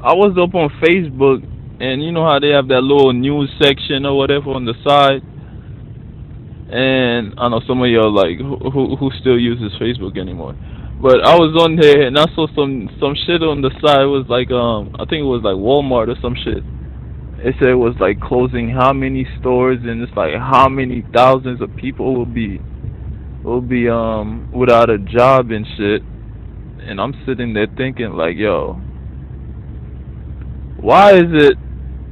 I was up on Facebook, and you know how they have that little news section or whatever on the side. And I know some of y'all like who still uses Facebook anymore. But I was on there and I saw some shit on the side. It was like I think it was like Walmart or some shit. It said it was like closing how many stores, and it's like how many thousands of people will be without a job and shit. And I'm sitting there thinking like, yo, why is it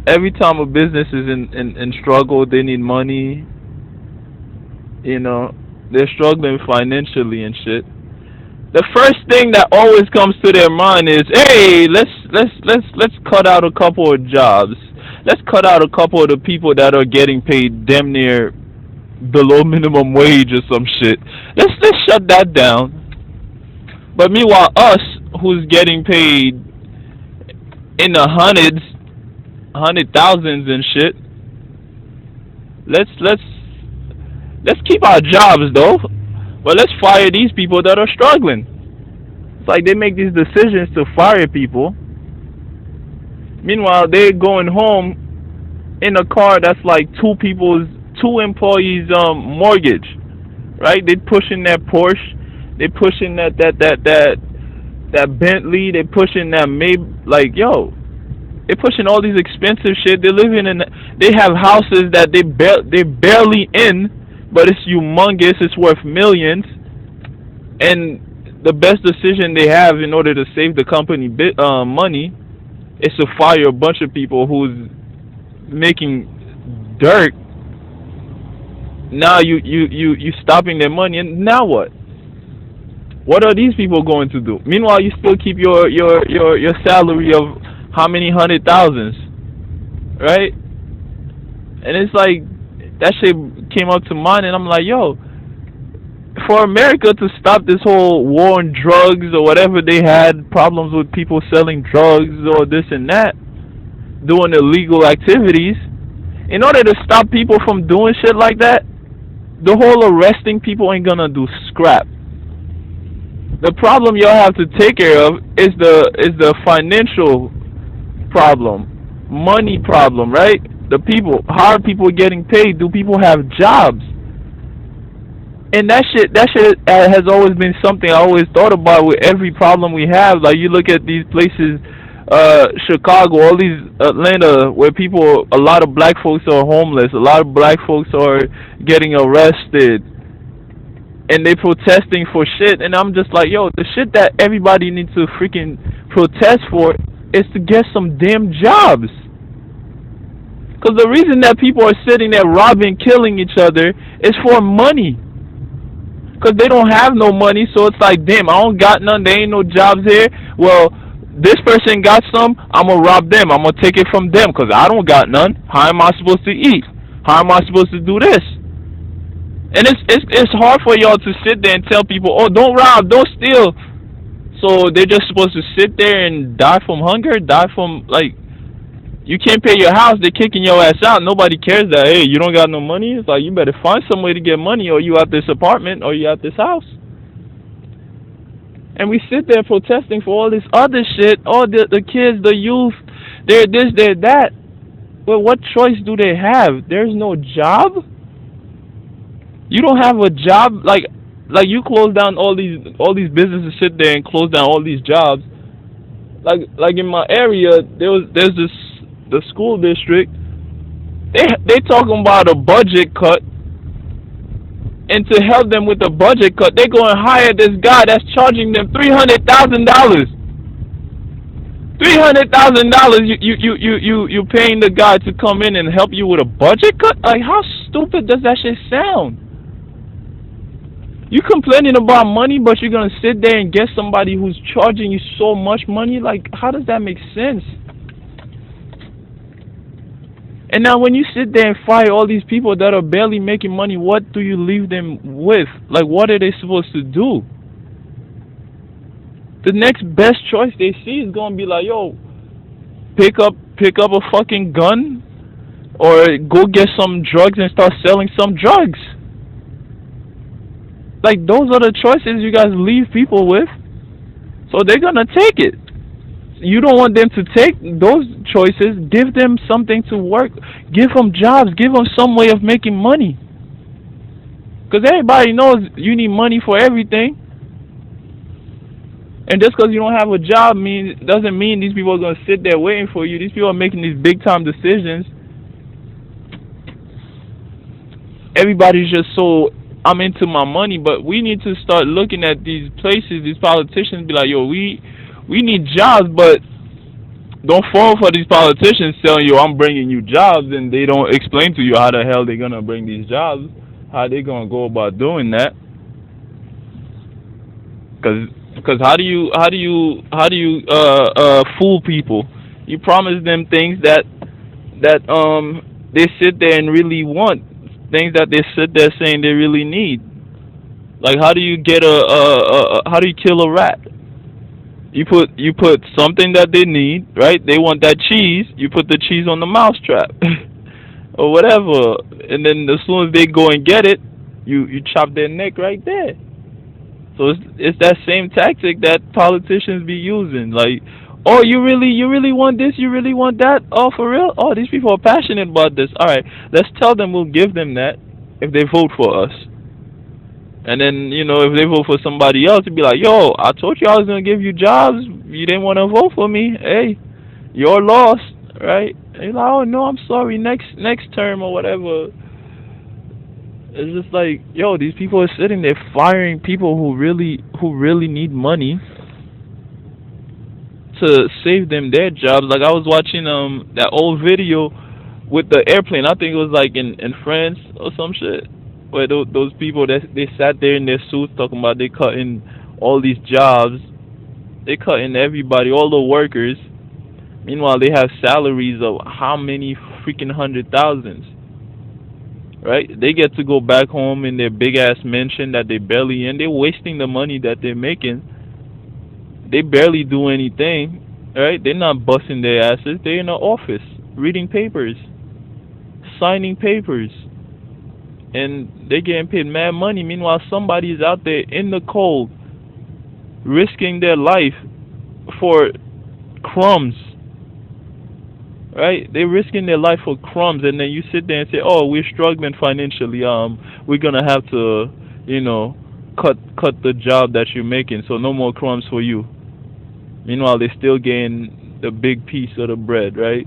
every time a business is in struggle, they need money, you know, they're struggling financially and shit. The first thing that always comes to their mind is, hey, let's cut out a couple of jobs. Let's cut out a couple of the people that are getting paid damn near below minimum wage or some shit. Let's shut that down. But meanwhile, us who's getting paid in the hundreds, 100,000s and shit, let's let's let's keep our jobs though. But let's fire these people that are struggling. It's like they make these decisions to fire people. Meanwhile, they're going home in a car that's like two employees mortgage, right? They pushing that Porsche, they pushing that Bentley, they pushing that May, like yo, they pushing all these expensive shit. They living in, they have houses that they barely in, but it's humongous. It's worth millions, and the best decision they have in order to save the company money is to fire a bunch of people who's making dirt. Now you stopping their money, and now what? What are these people going to do? Meanwhile, you still keep your salary of how many hundred thousands, right? And it's like that shit came up to mind, and I'm like, yo, for America to stop this whole war on drugs or whatever they had problems with people selling drugs or this and that, doing illegal activities, in order to stop people from doing shit like that, the whole arresting people ain't gonna do scrap. The problem y'all have to take care of is the financial problem, money problem, right? The people, how are people getting paid? Do people have jobs? And that shit has always been something I always thought about with every problem we have. Like you look at these places, Chicago, all these Atlanta, where people, a lot of black folks are homeless, a lot of black folks are getting arrested, and they protesting for shit. And I'm just like, yo, the shit that everybody needs to freaking protest for is to get some damn jobs. Because the reason that people are sitting there robbing, killing each other is for money. Because they don't have no money, so it's like, damn, I don't got none, there ain't no jobs here. Well, this person got some, I'm going to rob them. I'm going to take it from them because I don't got none. How am I supposed to eat? How am I supposed to do this? And it's hard for y'all to sit there and tell people, oh, don't rob, don't steal. So they're just supposed to sit there and die from hunger, die from, like, you can't pay your house, they're kicking your ass out. Nobody cares that, hey, you don't got no money. It's like, you better find some way to get money, or you at this apartment, or you at this house. And we sit there protesting for all this other shit, all the kids, the youth, they're this, they're that. Well, what choice do they have? There's no job? You don't have a job, like you close down all these businesses, sit there and close down all these jobs. Like in my area, there's this, the school district, they talking about a budget cut, and to help them with the budget cut, they're going to hire this guy that's charging them $300,000. $300,000. You paying the guy to come in and help you with a budget cut? Like, how stupid does that shit sound? You complaining about money, but you're gonna sit there and get somebody who's charging you so much money? Like, how does that make sense? And now when you sit there and fire all these people that are barely making money, what do you leave them with? Like, what are they supposed to do? The next best choice they see is gonna be like, yo, pick up a fucking gun, or go get some drugs and start selling some drugs. Like, those are the choices you guys leave people with. So they're gonna take it. you don't want them to take those choices. Give them something to work. Give them jobs. Give them some way of making money. Because everybody knows you need money for everything. And just because you don't have a job doesn't mean these people are gonna sit there waiting for you. These people are making these big time decisions. Everybody's just so I'm into my money, but we need to start looking at these places, these politicians, be like, yo, we need jobs, but don't fall for these politicians telling you I'm bringing you jobs, and they don't explain to you how the hell they're gonna bring these jobs, how they gonna go about doing that. Because how do you fool people? You promise them things that they sit there and really want, things that they sit there saying they really need. Like how do you get how do you kill a rat? You put something that they need, right? They want that cheese. You put the cheese on the mousetrap, or whatever, and then as soon as they go and get it, you chop their neck right there. So it's that same tactic that politicians be using. Like, oh, you really want this, you really want that. Oh, for real? Oh, these people are passionate about this. All right, let's tell them we'll give them that if they vote for us. And then if they vote for somebody else, it'd be like, yo, I told you I was gonna give you jobs. You didn't want to vote for me. Hey, you're lost, right? And you're like, oh no, I'm sorry. Next term or whatever. It's just like, yo, these people are sitting there firing people who really need money to save them their jobs. Like I was watching that old video with the airplane. I think it was like in France or some shit, where those people that they sat there in their suits talking about they cutting all these jobs, they cutting everybody, all the workers. Meanwhile, they have salaries of how many freaking hundred thousands. Right? They get to go back home in their big ass mansion that they barely in. They're wasting the money that they're making. They barely do anything. Right? They're not busting their asses. They're in the office reading papers, signing papers, and they're getting paid mad money. Meanwhile, somebody's out there in the cold, risking their life for crumbs. Right? They're risking their life for crumbs, and then you sit there and say, "Oh, we're struggling financially. We're gonna have to, cut the job that you're making, so no more crumbs for you." Meanwhile, they're still getting the big piece of the bread, right?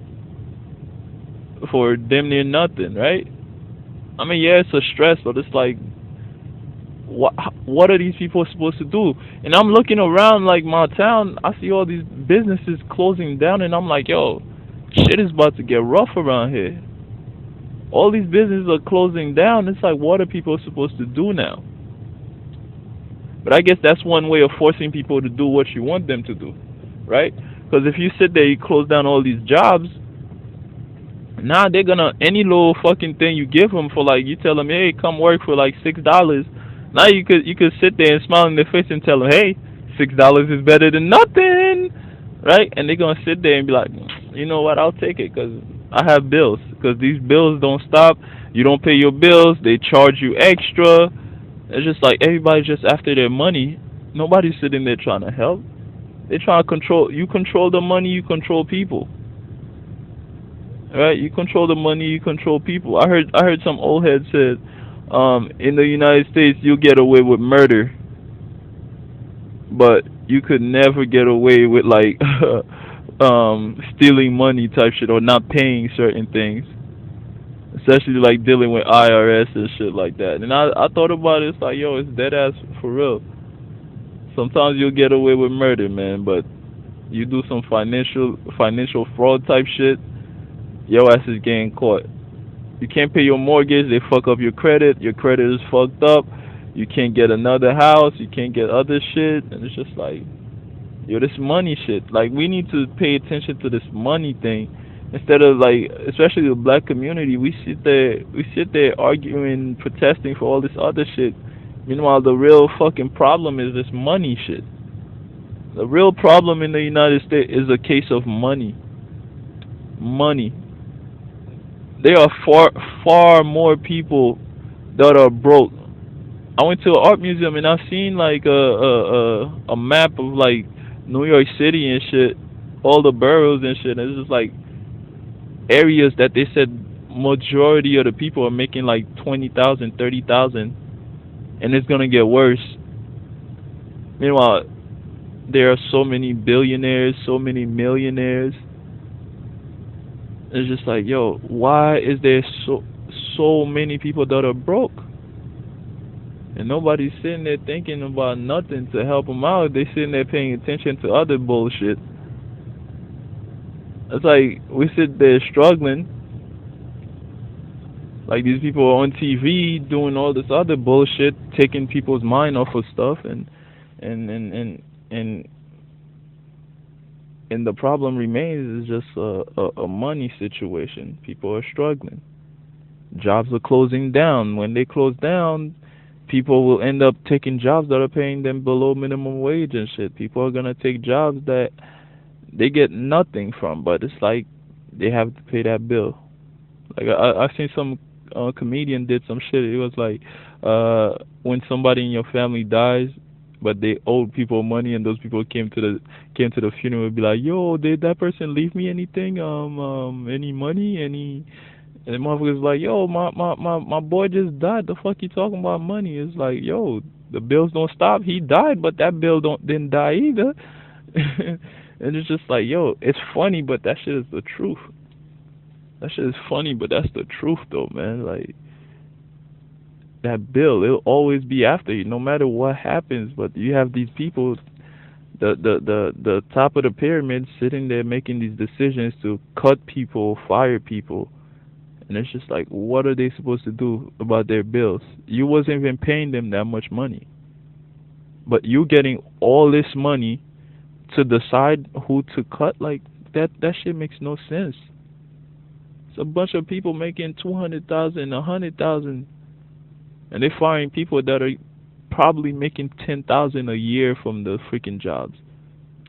For damn near nothing, right? I mean, yeah, it's a stress, but it's like, what are these people supposed to do? And I'm looking around like my town. I see all these businesses closing down, and I'm like, yo. Shit is about to get rough around here. All these businesses are closing down. It's like, what are people supposed to do now? But I guess that's one way of forcing people to do what you want them to do, right? Because if you sit there, you close down all these jobs. Now they're gonna any little fucking thing you give them for, like, you tell them, hey, come work for like $6. Now you could sit there and smile in their face and tell them, hey, $6 is better than nothing, right? And they're gonna sit there and be like, you know what, I'll take it because I have bills. Because these bills don't stop. You don't pay your bills. They charge you extra. It's just like everybody's just after their money. Nobody's sitting there trying to help. They're trying to control. You control the money, you control people. Right? You control the money, you control people. I heard some old head said, in the United States, you'll get away with murder. But you could never get away with, like, stealing money type shit, or not paying certain things, especially like dealing with IRS and shit like that. And I thought about it. It's like, yo, it's dead ass for real. Sometimes you'll get away with murder, man, but you do some financial fraud type shit, your ass is getting caught. You can't pay your mortgage, they fuck up your credit is fucked up, you can't get another house, you can't get other shit, and it's just like, yo, this money shit. Like, we need to pay attention to this money thing instead of, like, especially the black community. We sit there arguing, protesting for all this other shit. Meanwhile, the real fucking problem is this money shit. The real problem in the United States is a case of money. Money. There are far more people that are broke. I went to an art museum and I've seen like a map of like New York City and shit. all the boroughs and shit. And it's just like areas that they said majority of the people are making like 20,000, 30,000, and it's gonna get worse. Meanwhile, there are so many billionaires, so many millionaires. It's just like, yo, why is there so many people that are broke? And nobody's sitting there thinking about nothing to help them out. They sitting there paying attention to other bullshit. It's like we sit there struggling, like these people are on TV doing all this other bullshit, taking people's mind off of stuff, and and and and and the problem remains is just a money situation. People are struggling. Jobs are closing down. When they close down, people will end up taking jobs that are paying them below minimum wage and shit. People are gonna take jobs that they get nothing from, but it's like they have to pay that bill. Like I seen some comedian did some shit. It was like when somebody in your family dies, but they owed people money, and those people came to the funeral and be like, "Yo, did that person leave me anything? Any money? Any?" And the motherfucker's like, "Yo, my boy just died. The fuck you talking about money?" It's like, yo, the bills don't stop. He died, but that bill don't didn't die either. And it's just like, yo, it's funny, but that shit is the truth. That shit is funny, but that's the truth, though, man. Like that bill, it'll always be after you, no matter what happens. But you have these people, the top of the pyramid, sitting there making these decisions to cut people, fire people, and it's just like, what are they supposed to do about their bills? You wasn't even paying them that much money, but you getting all this money to decide who to cut. Like that shit makes no sense. It's a bunch of people making 200,000, 100,000, and they firing people that are probably making 10,000 a year from the freaking jobs.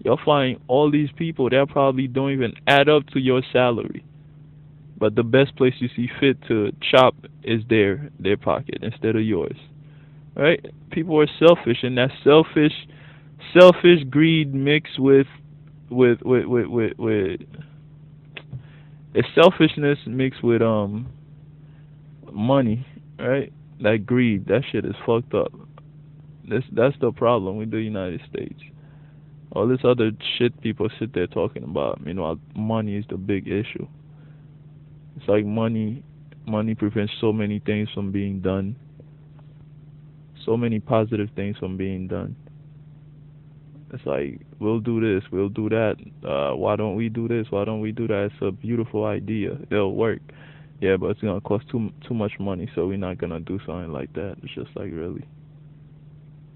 You're firing all these people that probably don't even add up to your salary. But the best place you see fit to chop is their pocket instead of yours. Right? People are selfish, and that selfish greed mixed with it's selfishness mixed with money, right? That greed, that shit is fucked up. That's the problem with the United States. All this other shit people sit there talking about. Meanwhile, money is the big issue. It's like money prevents so many things from being done. So many positive things from being done. It's like, we'll do this, we'll do that. Why don't we do this? Why don't we do that? It's a beautiful idea. It'll work. Yeah, but it's gonna cost too much money, so we're not gonna do something like that. It's just like, really.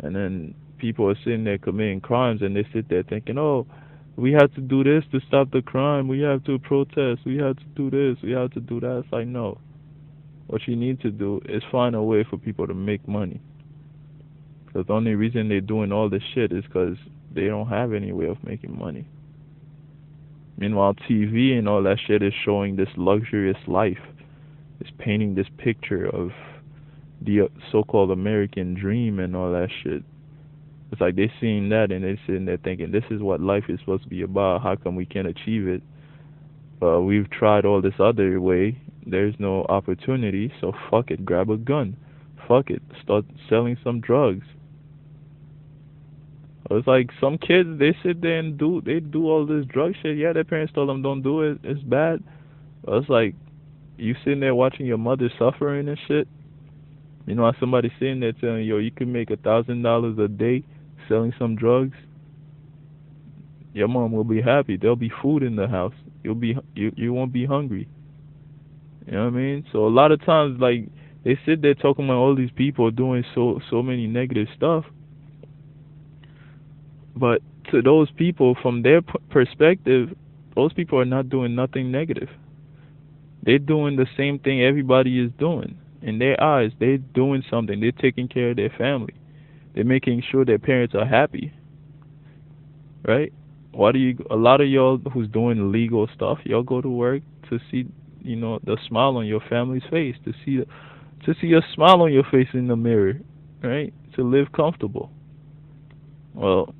And then people are sitting there committing crimes, and they sit there thinking, oh, we have to do this to stop the crime. We have to protest. We have to do this. We have to do that. It's like, no. What you need to do is find a way for people to make money. Because the only reason they're doing all this shit is because they don't have any way of making money. Meanwhile, TV and all that shit is showing this luxurious life. It's painting this picture of the so-called American dream and all that shit. It's like they're seeing that and they're sitting there thinking, this is what life is supposed to be about. How come we can't achieve it? We've tried all this other way. There's no opportunity, so fuck it. Grab a gun. Fuck it. Start selling some drugs. It's like some kids, they sit there and they do all this drug shit. Yeah, their parents told them don't do it. It's bad. But it's like you sitting there watching your mother suffering and shit. Somebody sitting there telling you, yo, you can make $1,000 a day selling some drugs. Your mom will be happy. There'll be food in the house. You won't be hungry. You know what I mean? So a lot of times, like, they sit there talking about all these people doing so many negative stuff. But to those people, from their perspective, those people are not doing nothing negative. They're doing the same thing everybody is doing. In their eyes, they're doing something. They're taking care of their family. They're making sure their parents are happy. Right? A lot of y'all who's doing legal stuff, y'all go to work to see, the smile on your family's face, to see a smile on your face in the mirror, right? To live comfortable. Well,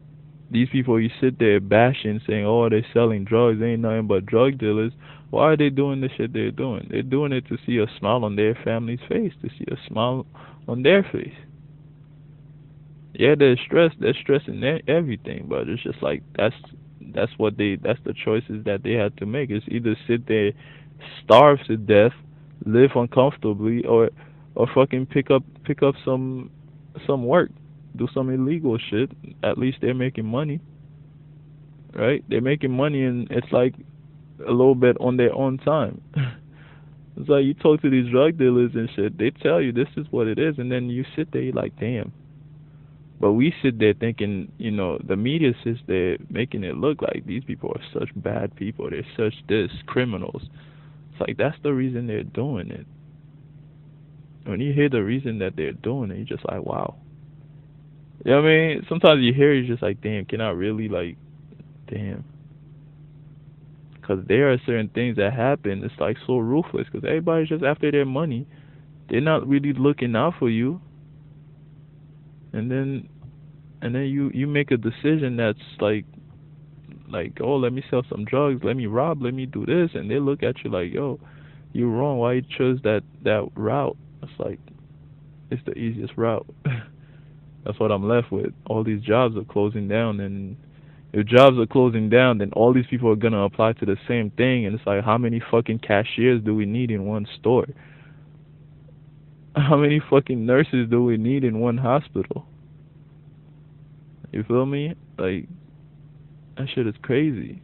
These people you sit there bashing, saying, "Oh, they're selling drugs. They ain't nothing but drug dealers." Why are they doing the shit they're doing? They're doing it to see a smile on their family's face, to see a smile on their face. Yeah, they're stressed. They're stressing everything, but it's just like that's the choices that they had to make. It's either sit there, starve to death, live uncomfortably, or fucking pick up some work, do some illegal shit. At least they're making money, right? They're making money, and it's like a little bit on their own time. It's like you talk to these drug dealers and shit. They tell you this is what it is, and then you sit there, you're like, damn. But we sit there thinking, the media sits there making it look like these people are such bad people. They're such criminals. It's like that's the reason they're doing it. When you hear the reason that they're doing it, you're just like, wow. You know what I mean? Sometimes you hear it, you're just like, damn, can I really, like, damn. Because there are certain things that happen, it's like so ruthless because everybody's just after their money. They're not really looking out for you. And then you make a decision that's like, oh, let me sell some drugs, let me rob, let me do this, and they look at you like, yo, you're wrong. Why you chose that route? It's like it's the easiest route. That's what I'm left with. All these jobs are closing down, and if jobs are closing down, then all these people are gonna apply to the same thing, and it's like, how many fucking cashiers do we need in one store? How many fucking nurses do we need in one hospital? You feel me? Like, that shit is crazy.